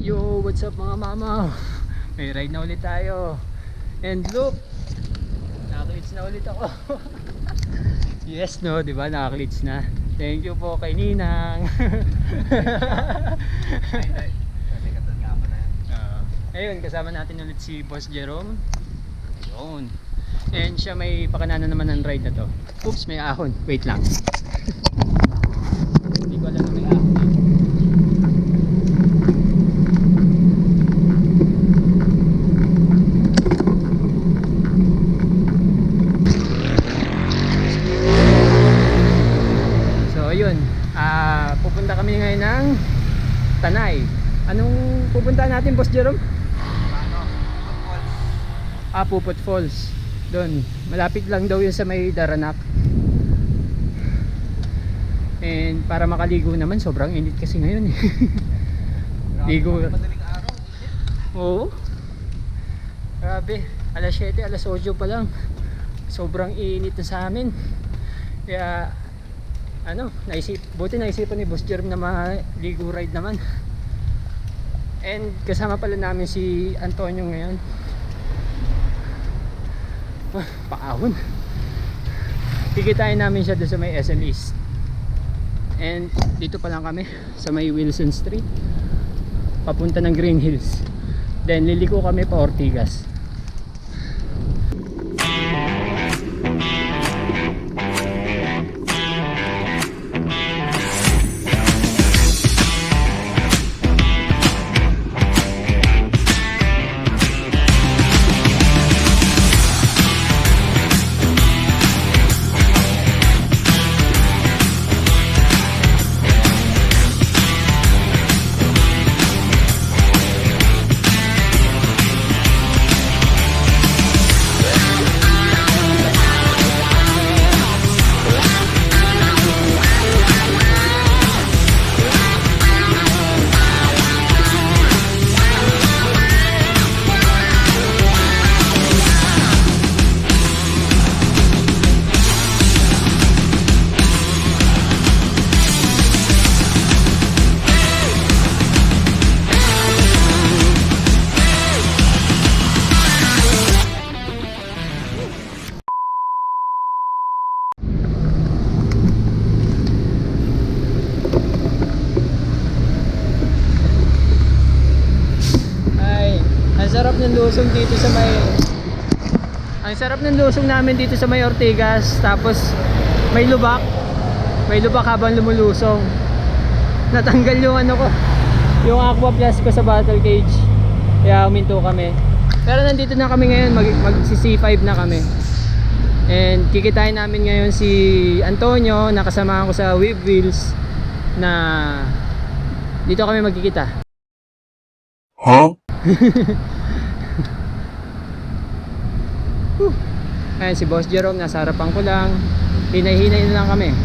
Yo, what's up mga mama? May ride na ulit tayo. And look, nakaklits na ulit ako. Yes no, di ba? Nakaklits na. Thank you po kay Ninang. Ayun, kasama natin ulit si Boss Jerome. Ayun. And siya may pakananan naman ng ride na to. Oops, may ahon. Wait lang. Hindi ko alam na may ahon. Pupunta kami ngayon ng Tanay. Anong pupuntahan natin, Boss Jerome? Puput Falls. Doon, malapit lang daw yun sa may Daranak. And para makaligo naman, sobrang init kasi ngayon. Ligo. Madaling araw. Oo. Grabe, alas 7, alas 8 pa lang. Sobrang init na sa amin. Kaya buti naisipan ni Boss Jerome na maligo ride naman. And kasama pala namin si Antonio ngayon. Paahon. Kikitain namin siya doon sa may SM East. And dito pa lang kami sa may Wilson Street, papunta ng Green Hills. Then liliko kami pa Ortigas. Ng lusong dito sa may ang sarap ng lusong namin dito sa may Ortigas. Tapos may lubak habang lumulusong. Natanggal yung yung aqua plus ko sa battle cage, kaya huminto kami. Pero nandito na kami ngayon, mag C5 na kami. And kikitain namin ngayon si Antonio, nakasamahan ko sa Wave Wheels, na dito kami magkikita. Huh? Ayan si Boss Jerome, nasa harapan ko lang. Hinay-hinay na lang kami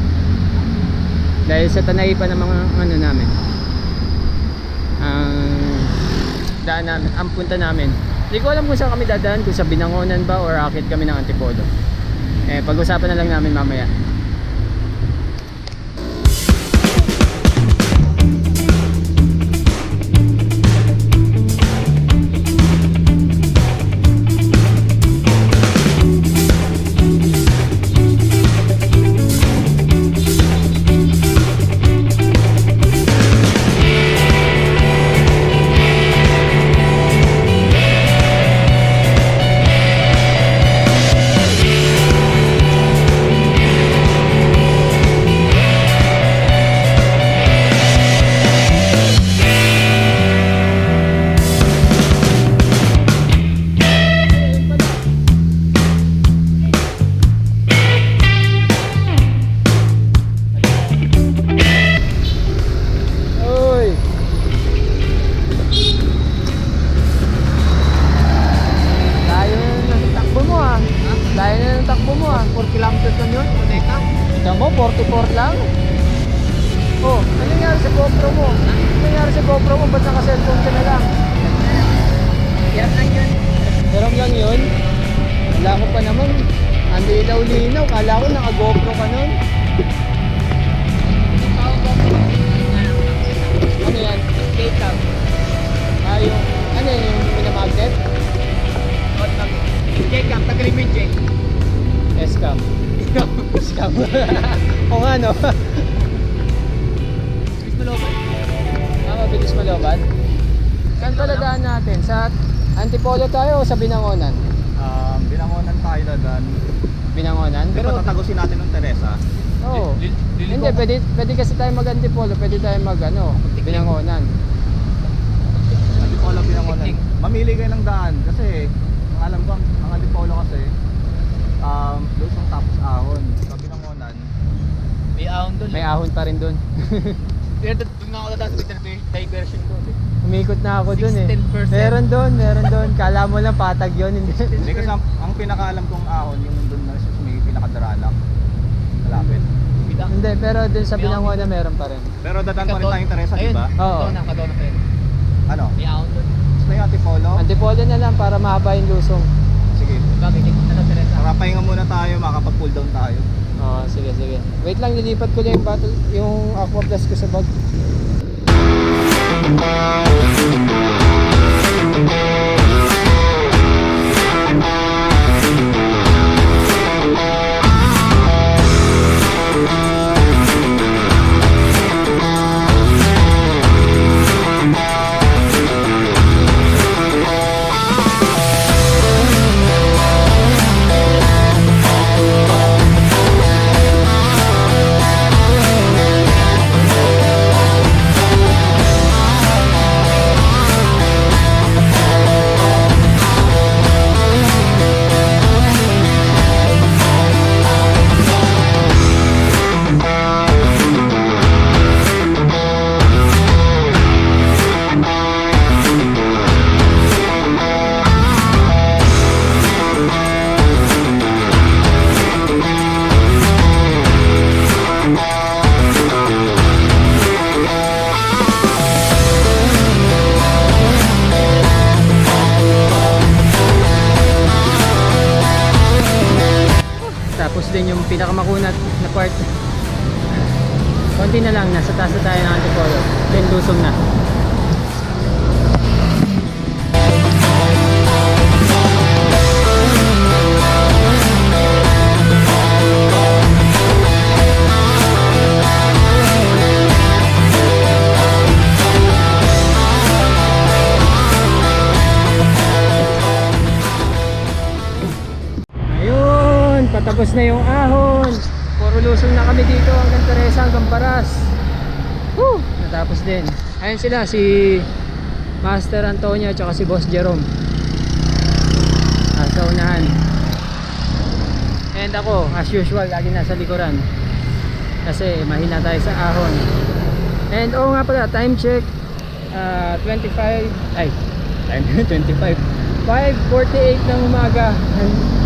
dahil sa Tanay pa ng mga namin, ang daan namin, ang punta namin. Hindi ko alam kung saan kami dadaan, kung sa Binangonan ba or akit kami ng Antipolo. Pag-usapan na lang namin mamaya. Mo, 44 lang. Oh, ano nangyari sa GoPro mo? Ano nangyari sa GoPro mo? Ba't naka-cellphone ka na lang? Yan lang yun. Pero lang yun? Wala ko pa naman. Ang ilaw-linaw. Kala ko naka-GoPro ka nun. Ano yan? K-Cam. yung, ano yun, yung pinamagnet? J-Cam, tagalin mo yung J. S-cam. S-cam. O nga, no? Bilis malobat. Mabilis malobat. Saan pala daan natin? Sa Antipolo tayo o sa Binangonan? Binangonan tayo dadan. Binangonan? Pero tatagusin natin ng Teresa. Oo. Hindi, pwede kasi tayo mag-Antipolo, pwede tayo Binangonan. Antipolo, Binangonan. Mamili kayo ng daan kasi ang alam ko ang Antipolo kasi Lusong tapos ahon. Sa Binangonan, May ahon doon. May ahon pa rin dun. Pero doon nga ako dadaan sa diversion doon. Umikot na ako dun eh. 16%. Meron dun. Kala mo lang patag yun. hindi kasi ang pinakaalam kong ahon yung doon na sa may pinakadaralak. Malapit. Hindi, pero dun sa Binangonan meron pa rin. Pero dadan pa rin tayong Teresa, di ba? Oo. Kadona pa rin. Ano? May ahon doon. Gusto yung Antipolo? Antipolo na lang para mahaba yung lusong. Sige. Bakit hindi na lang Teresa? Para pahinga muna tayo, makakapag-pull down tayo. Oo, sige. Wait lang, nilipat ko lang yung Aqua Plus ko sa bag. Tapos din yung pinakamakunat na part. Konti na lang, nasa taas na tayo ng Antipolo. Then lusong na. Patapos na yung ahon. Puro lusong na kami dito hanggang Teresa, hanggang Paras. Woo! Natapos din. Ayun sila, si Master Antonio at si Boss Jerome. Sa unahan. And ako, as usual, lagi nasa likuran. Kasi mahina tayo sa ahon. And oo nga pala, time check. 25 5:48 ng umaga.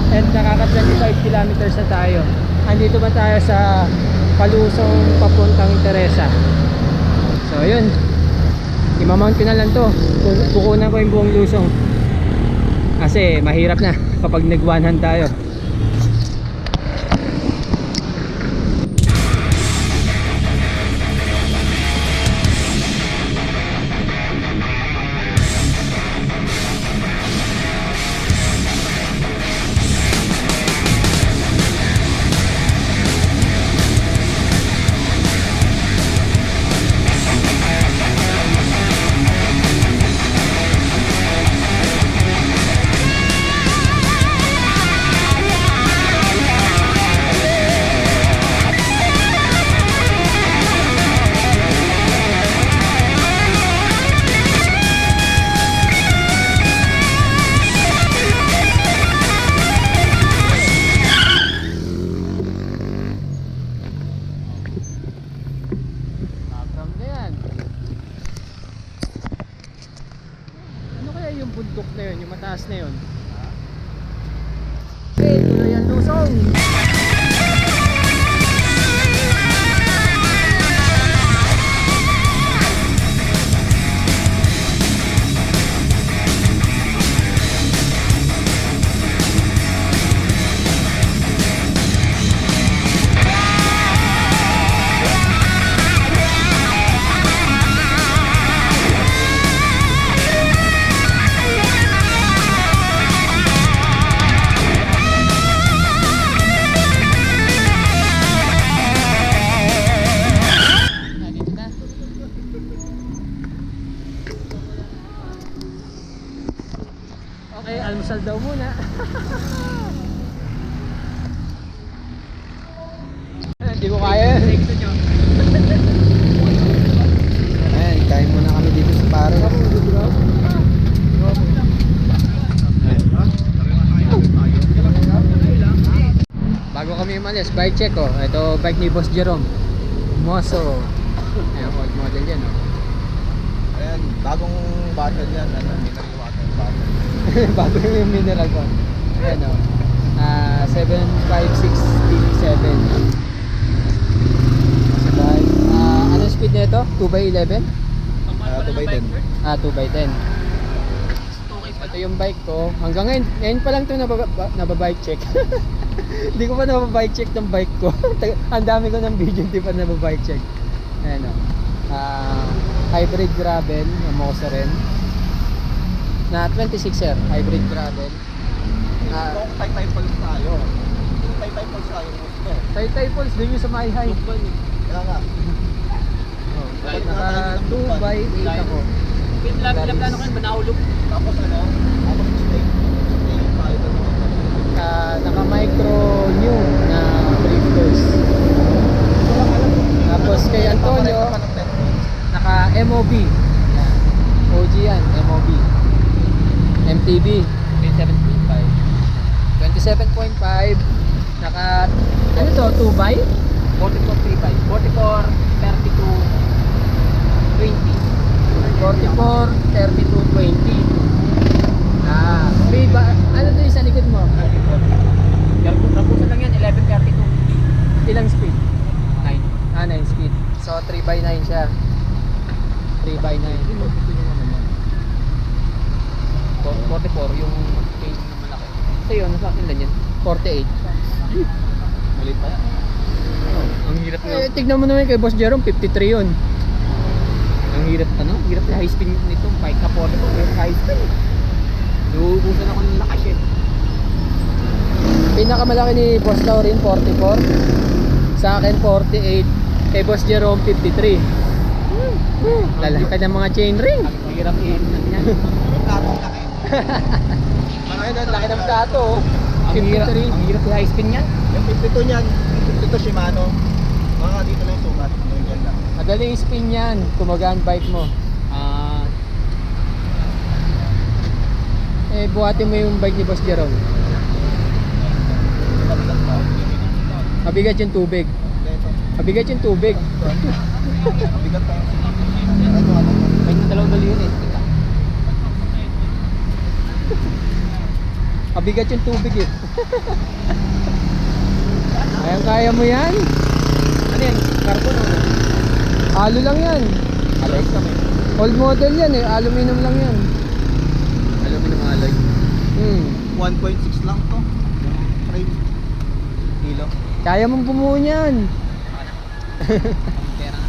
And nakaka 25 kilometers na tayo. Andito ba tayo sa Palusong papuntang Teresa. So yun, imamount ko na lang to. Kukunan ko yung buong lusong kasi mahirap na kapag nag-1hand tayo. Yung bundok na yun, yung mataas na yun. Okay, tuloy ang lusong. Ay, almusal daw muna. Hindi ko kaya. Ayan, kain muna kami dito sa pare. Bago kami umalis, bike check oh. Ito bike ni Boss Jerome. Moso. Ayan, old model yan oh. Ayan, bagong bottle yan. Ano, mineral water bottle. Bago yung mineral ko. Ayan o. 756T7. Ano speed nito? 2x11? 2x10. 2x10. Ito yung bike ko. Hanggang ngayon, ngayon pa lang ito nababike check. Hindi ko pa nababike check ng bike ko. Ang dami ko ng video, hindi pa nababike check. Ayan o. Hybrid gravel, Moso rin. Na 26er, hybrid gravel. Kung tay-tay pulse tayo. Kung tay-tay pulse tayo, gusto. Tay-tay Falls, dun yung sa my high. Kaya nga. Naka 2x8 ako. Plano ko yun, banahulog. Tapos ano, tapos stay tayo doon. Naka micro new na briefers. Tapos kay Antonio, naka MOB. Yan. OG yan, MOB. MTB 27.5. Naka ano to, 2x? 44, 32, 20. 44, 32, 20. May ba, ano to yung sa likod mo? Tapusan lang yan, 11.32. Ilang speed? 9. 9 speed. So 3x9 siya. 3x9. 44 yung page na malaki. Sa'yo, nasa akin lang yan. 48. Malit pa yan. Ang hirap Eh, tignan mo naman kay Boss Jerome, 53 yun. Ang hirap hirap na high speed nito. Bike na 44, pero high speed. Nauubusan ako ng lakas eh. Pinakamalaki ni Boss Laurin, 44. Sa akin, 48. Kay Boss Jerome, 53. Lalaki ng mga chain ring. Ang hirap i-hit yan. Platong laki. Malaki na, laki ng plato. Ang hirap 53. i-high speed niyan. Yung 52 niyan, yung 52 Shimano. Mga dito lang yung sukat. Yung dyan lang. Madaling spin yan, kumagaan bike mo. Buhatin mo yung bike ni Boss Jerome. Mabigat yung tubig. Mabigat yung tubig. Mabigat pa yung ano. Bike na dalawang dali yun eh. Mabigat yung tubig eh. Kaya mo yan? Ano yan? Carbon o ano? Alo lang yan. Alloy kami. Old model yan eh, aluminum lang yan. Aluminum alloy. 1.6 lang to. Frame. Kilo. Kaya mong bumuo yan. Ang pera.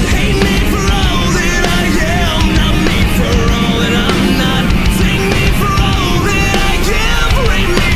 Hate me for all that I am, not me for all that I'm not. Take me for all that I give, rate me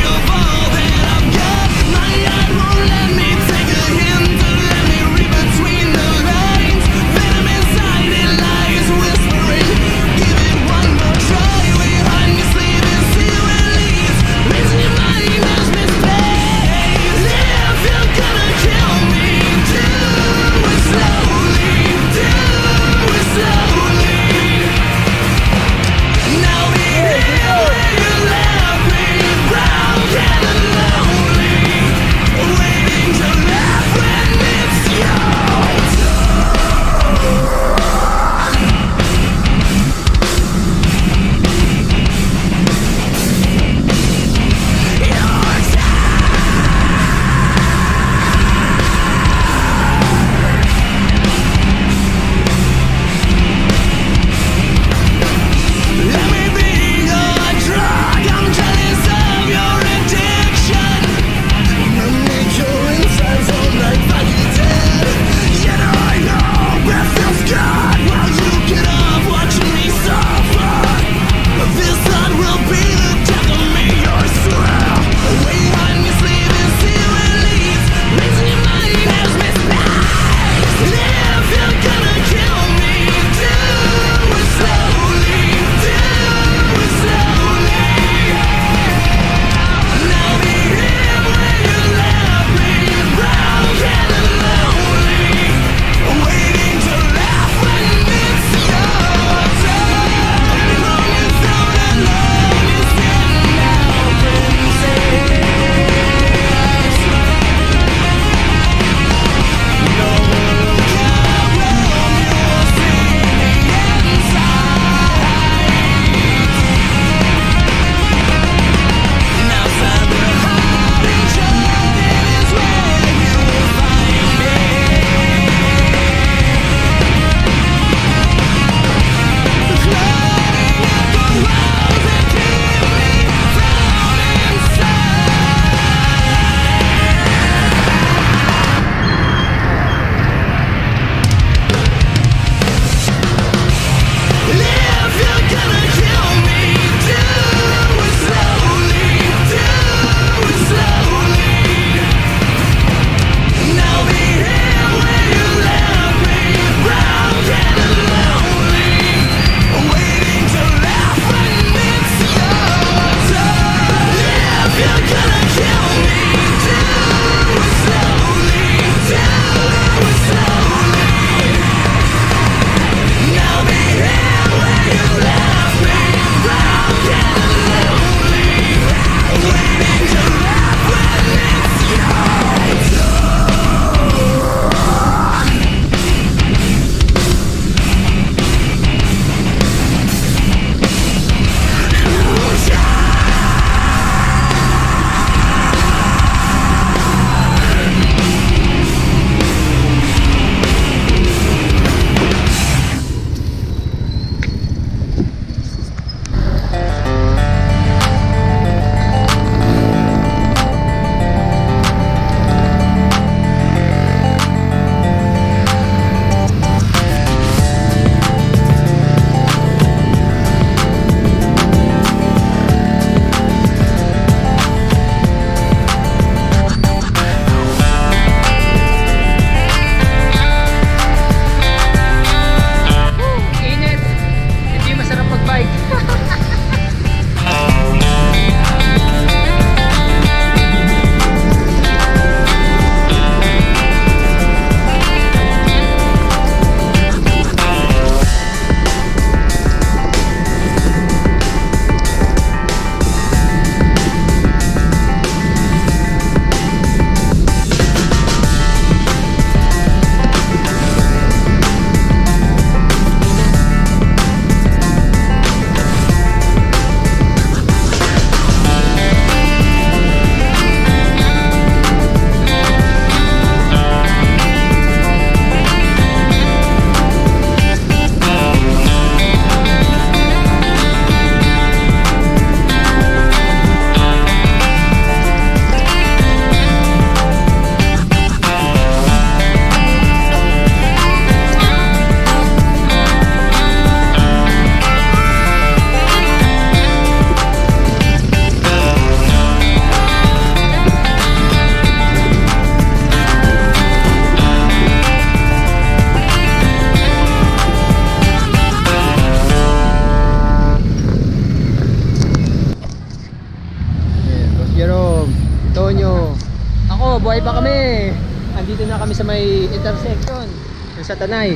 nandito na kami sa may intersection. Yung sa Tanay.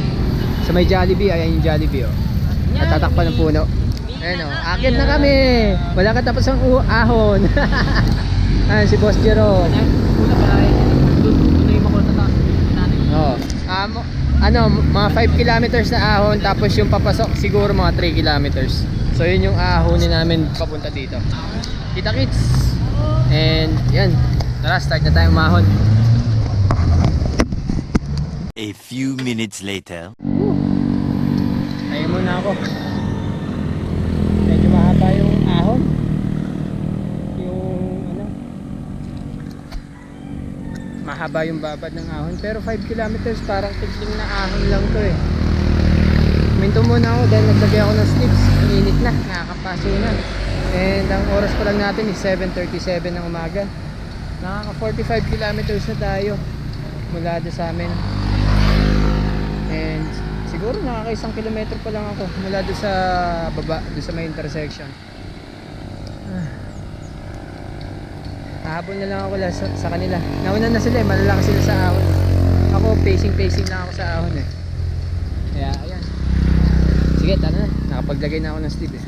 Sa may Jollibee. Ayan yung Jollibee, oh. Natatakpan ng puno. Ayan, oh. Akit na kami. Wala katapos ang ahon. Ayan, si Boss Jero. Una pala doon yung makulat na nanay. Oh. Mga 5 kilometers na ahon. Tapos yung papasok siguro mga 3 kilometers. So yun yung ahonin namin papunta dito. Kita kits. And yan. Tara, start na tayo umahon. A few minutes later. Tayo muna ako. Medyo mahaba yung ahon. Mahaba yung babad ng ahon. Pero 5 kilometers parang tikling na ahon lang to eh. Minto muna ako dahil naglagay ako ng slips. Ang init na, nakakapaso na. And ang oras pa lang natin is 7:37 ng umaga. Nakaka 45 kilometers na tayo mula doon sa amin. And siguro nakaka 1 kilometro pa lang ako mula doon sa baba, doon sa may intersection. Hahabol na lang ako sa kanila. Nauna na sila eh, malalaki sila sa ahon. Ako pacing lang ako sa ahon eh. Kaya ayan. Sige, tara na. Nakapaglagay na ako ng sleeve eh.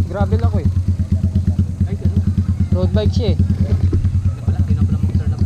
Gravel ako eh. Ay, gano'n. Road bike siya eh. Wala, di na pala mag-turn up.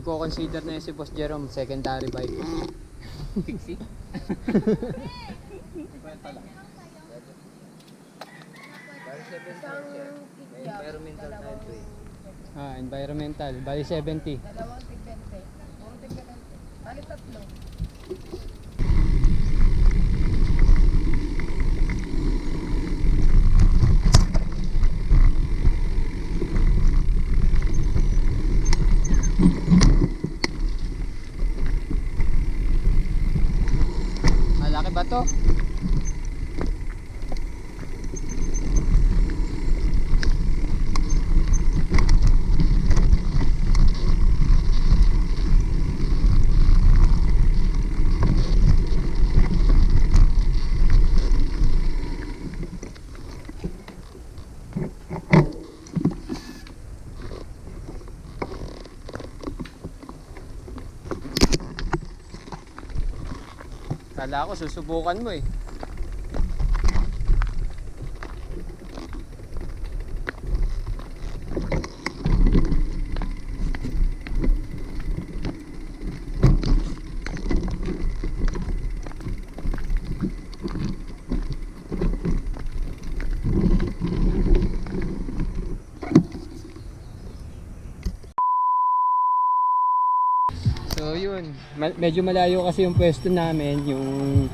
nagko-consider na yun si Boss Jerome, secondary bike. Pixie. Environmental tayo to eh. Ah, environmental, bali 70. Dalawang tig-20. Puro tig-20. Bali tatlo. Malaki ba to? Kala ko susubukan mo eh. So yun, medyo malayo kasi yung pwesto namin, yung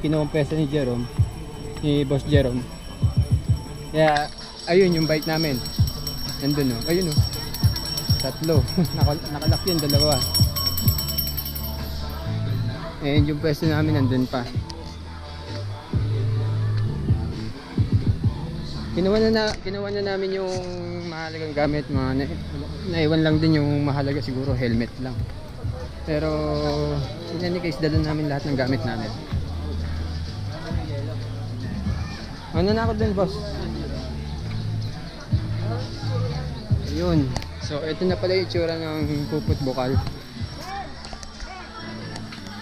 kinuha pwesto ni Jerome, ni Boss Jerome. Kaya ayun yung bike namin. Nandun oh, ayun oh. Tatlo, nakalock yun, dalawa. And yung pwesto namin nandun pa. Kinuha na namin yung mahalagang gamit, naiwan lang din yung mahalaga siguro, helmet lang. Pero in any case, dala namin lahat ng gamit namin. Ano na ako dun, boss? Ayun. So ito na pala yung itsura ng puput bukal.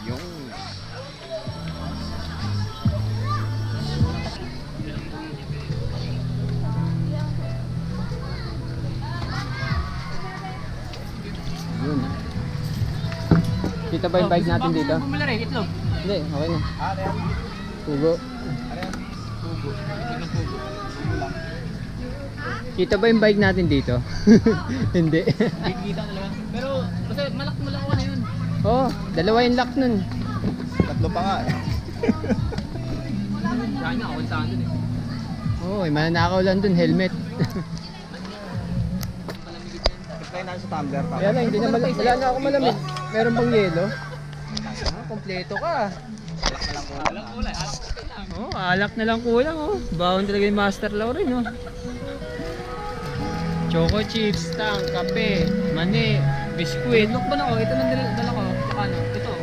Yung yun. Kita ba yung bike natin dito? Bumula rin, itlog. Hindi, okay na. Pugo. Kita ba yung bike natin dito? Hindi. Kita talaga. Pero, basta malak ko na yun. Oh, dalawa yung lock nun. Tatlo pa nga eh. Kaya nga, ako saan dun eh. Oh, may mananakaw lang dun, helmet. Apply natin sa tumbler. Kaya lang, hindi na wala na ako malamig. Meron bang yelo? Ah, kompleto ka. Alam ko wala, alam ko lang. Oh, alak na lang kulang oh. Bawon talaga yung Master Law rin oh. Choco chips, tang, kape, mani, biskuit. Look ba na ako? Ito nang dala ko. Tsaka ano, ito.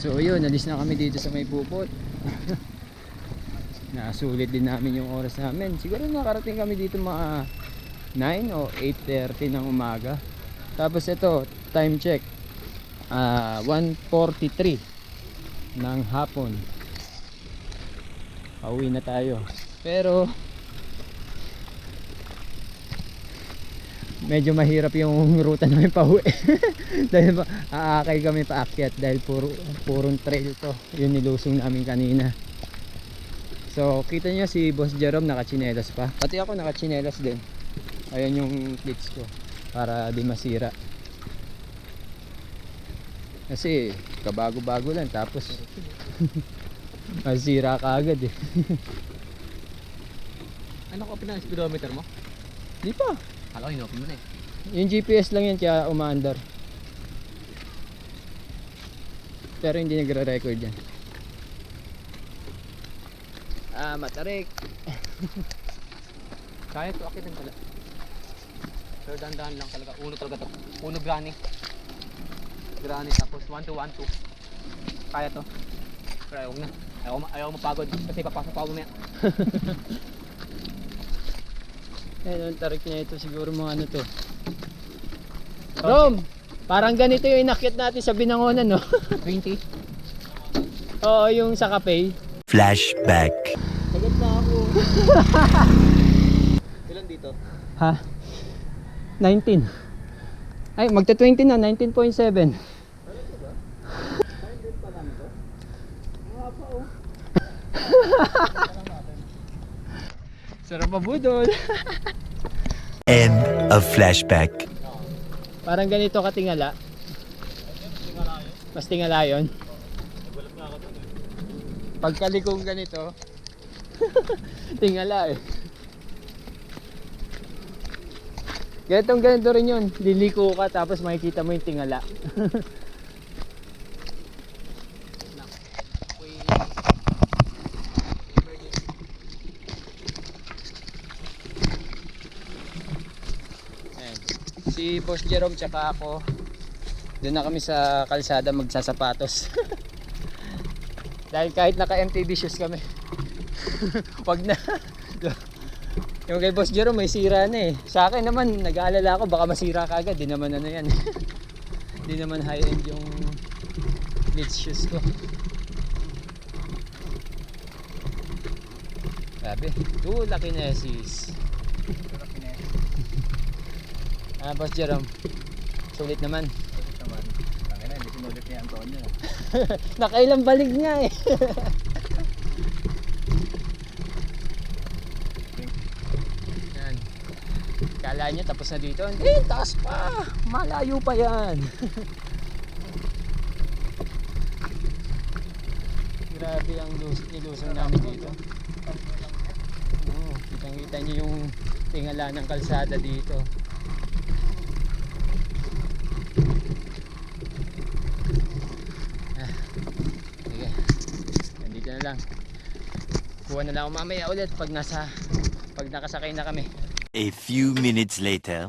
So yun, alis na kami dito sa may pupot. Nasulit din namin yung oras namin. Siguro nakarating kami dito mga 9 o 8:30 ng umaga. Tapos ito, time check, 1:43 ng hapon. Pauwi na tayo. Pero medyo mahirap yung ruta namin pauwi. Dahil aakay kami paakyat dahil purong trail to. Yun nilusong namin kanina. So kita nyo si Boss Jerome nakachinelas pa. Pati ako nakachinelas din. Ayan yung clips ko para di masira. Kasi kabago-bago lang tapos masira ka agad eh. Ano ko pinang speedometer mo? Di pa. Kala ko inopen mo na eh. Yung GPS lang yan kaya umaandar. Pero hindi nagre-record yan. Ah, matarik. Kaya to, akitin pala. Pero dahan-dahan lang talaga. Uno talaga to. Uno granny. granite, tapos 1-2-1-2. Kaya to. Pero ayaw na. Ayaw mapagod kasi papasok ako mamaya. Ayun, ang tarik niya ito siguro mga ano to. Rom! Parang ganito yung inakyat natin sa Binangonan, no? 20. Oo, yung sa cafe. Flashback. Agad na ako. Ilan dito? Ha? 19. Ay, magta-20 na, 19.7. Sarap pa budol. End of flashback. Parang ganito katingala. Mas tingala yun. Pagkalikong ganito, tingala eh. Ganito rin yun. Liliko ka tapos makikita mo yung tingala. Ayan. Si Boss Jerome tsaka ako, doon na kami sa kalsada magsasapatos. Dahil kahit naka MTB shoes kami, wag na. Yung kay Boss Jerome may sira na eh. Sa akin naman, nag-aalala ako baka masira ka agad. Di naman ano yan. Di naman high-end yung Leeds shoes ko. Grabe, laki na sis. Boss Jerome, sulit naman. Hindi sinulit ni Antonio. Nakailang balik niya eh. Yan. Kala niya tapos na dito. Hindi, taas pa. Malayo pa yan. Grabe ang nilusong namin dito. Oo, kitang-kita niyo yung tingala ng kalsada dito. Sige, nandito na lang. Kuha na lang ako mamaya ulit pag nakasakay na kami. A few minutes later.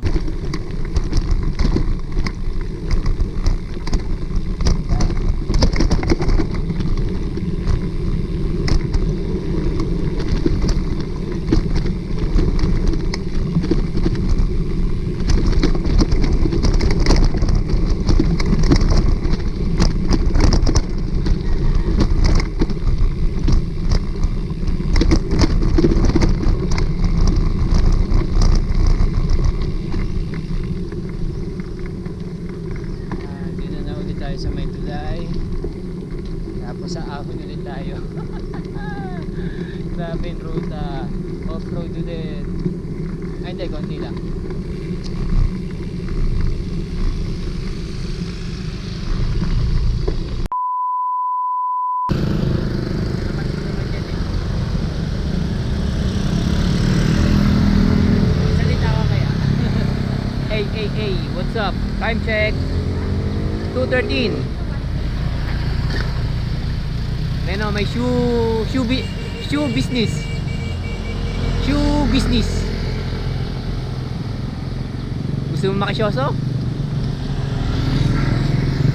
Dito na ulit tayo sa May Tulay. Tapos sa Ahon ulit tayo. Grabe yung ruta. Off-road ulit. Ay hindi, konti lang. Salita ka kaya? Hey, what's up? Time check. 2:13. May shoe business. Shoe business. Gusto mo makisyoso?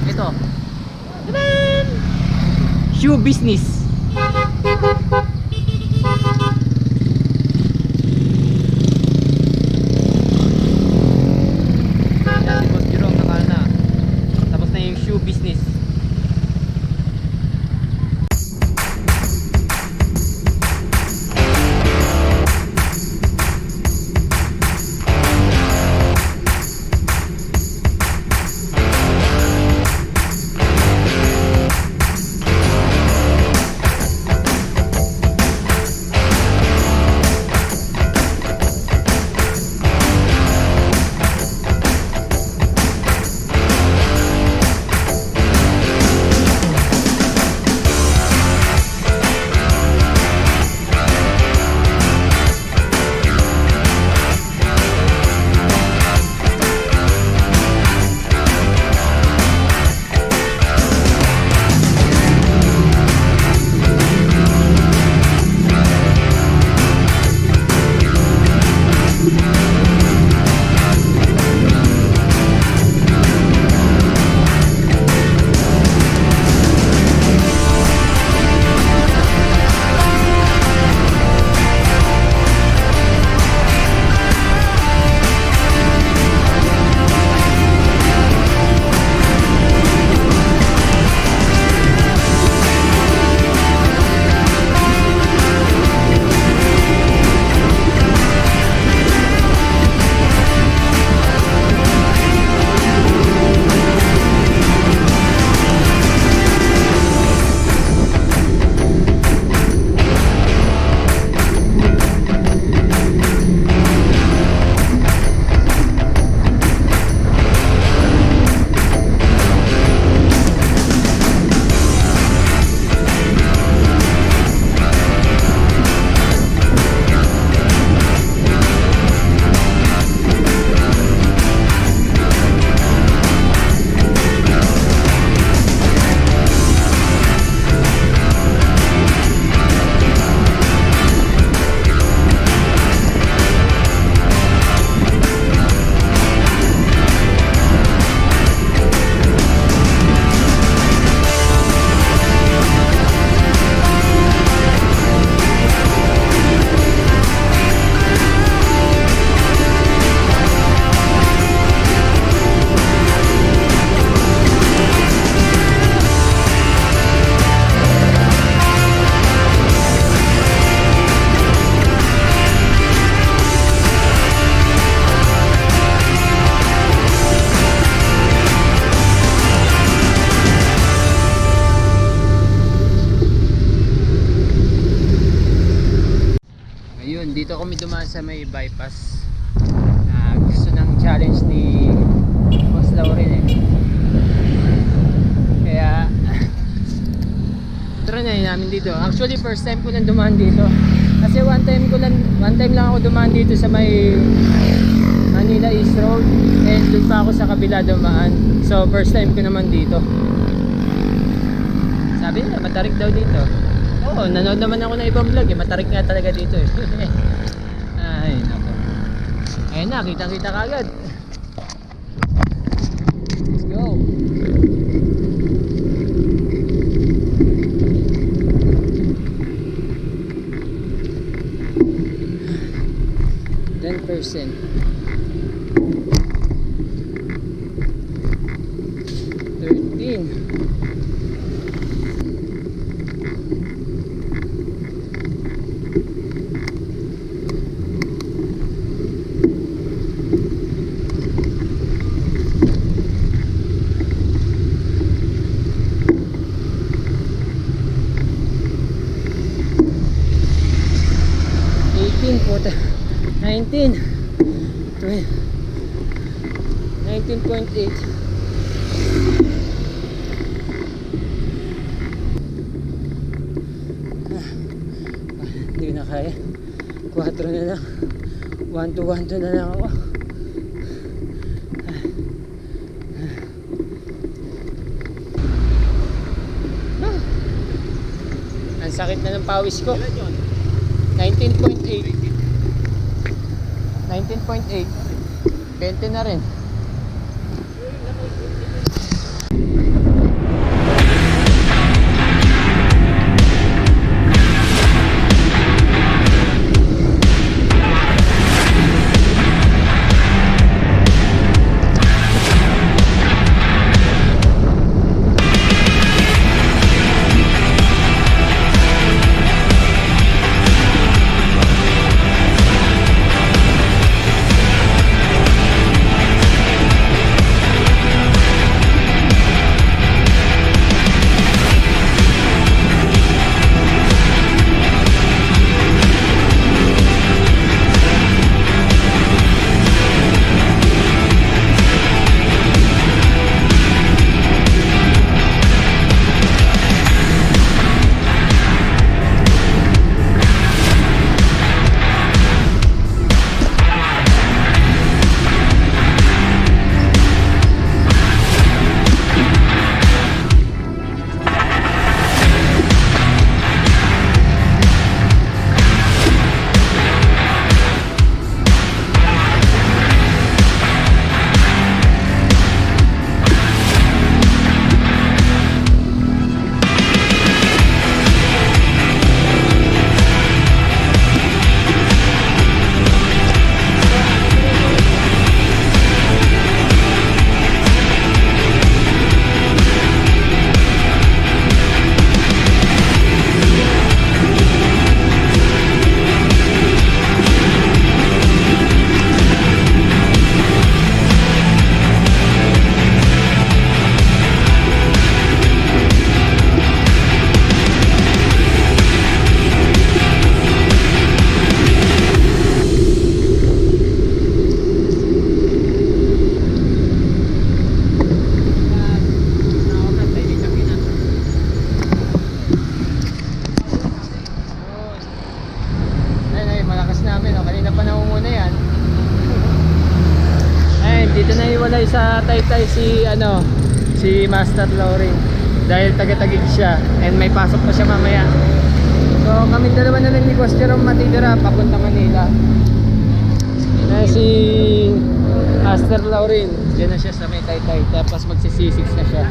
Ito. Tadaan! Shoe business. Yan, si Boss Jerome nakala na. Tapos na yung shoe business. Dito kami dumaan sa may bypass. Gusto ng challenge ni Boss Lauren eh. Kaya try na namin dito. Actually first time ko lang dumaan dito. Kasi one time lang ako dumaan dito sa may Manila East Road. And doon pa ako sa kabila dumaan. So first time ko naman dito. Sabi nila matarik daw dito. Oo, nanood naman ako ng ibang vlog eh. Matarik nga talaga dito eh. Ay, nako. Ayun na, kitang-kita kagad. Let's go. %. 13. Puta 19 20 19.8 hindi ko na kaya 4 na lang 1 to 1 na lang ako ang sakit na ng pawis ko 19.8 19.8 20 na rin dito na iwalay sa Taytay si Master Lauren dahil taga-Taguig siya and may pasok pa siya mamaya. So kami dalawa na lang ni Boss Jerome matitira papunta Manila. Na si Master Lauren, diyan na siya sa may Taytay tapos magsisisix na siya.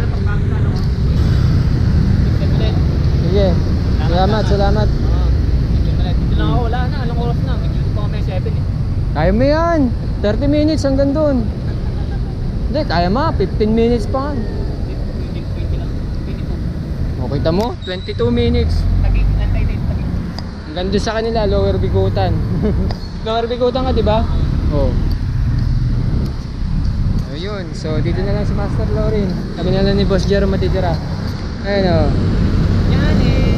Sige, salamat. Dito lang ako, wala na, anong oras na? Dito pa kami 7 eh. Kaya mo yan, 30 minutes hanggang doon. Hindi, kaya mo, 15 minutes pa. 20 lang, 22. O, kita mo, 22 minutes. Taguig, nantay din, Taguig. Hanggang doon sa kanila, Lower Bigutan. Lower Bigutan ka, di ba? Oo. Ayun, so dito na lang si Master Lauren. Kami na lang ni Boss Jerome matitira. Ayun o.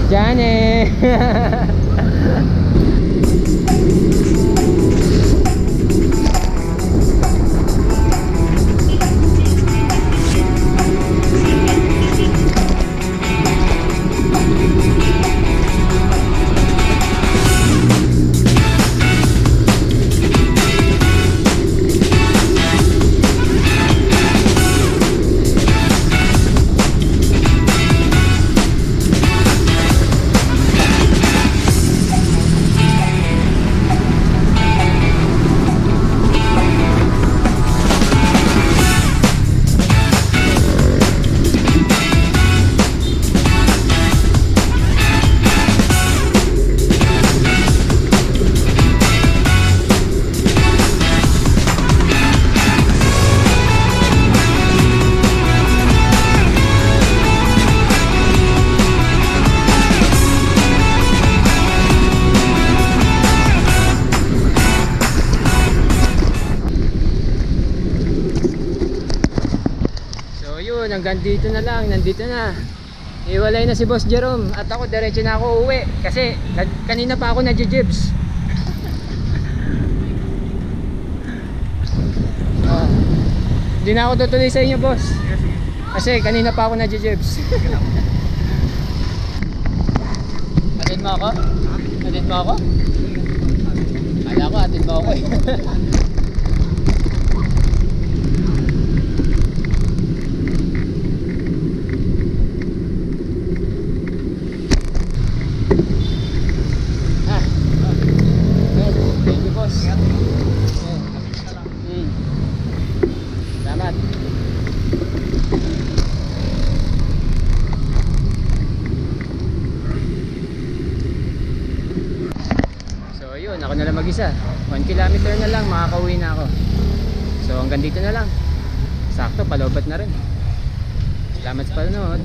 Johnny! hanggang dito na lang, nandito na. Iwalay na si Boss Jerome at ako diretso na ako uwi kasi kanina pa ako nagje-jibs. Hindi na ako tutuloy sa inyo, boss. Kasi kanina pa ako nagje-jibs. Atid mo ako? Atid mo ako? Kala ko atid mo ako eh. Thank you, boss. Salamat. So yun, ako na lang mag-isa. 1 kilometer na lang, makakauwi na ako. So hanggang dito na lang. Sakto, palobat na rin. Salamat sa panonood.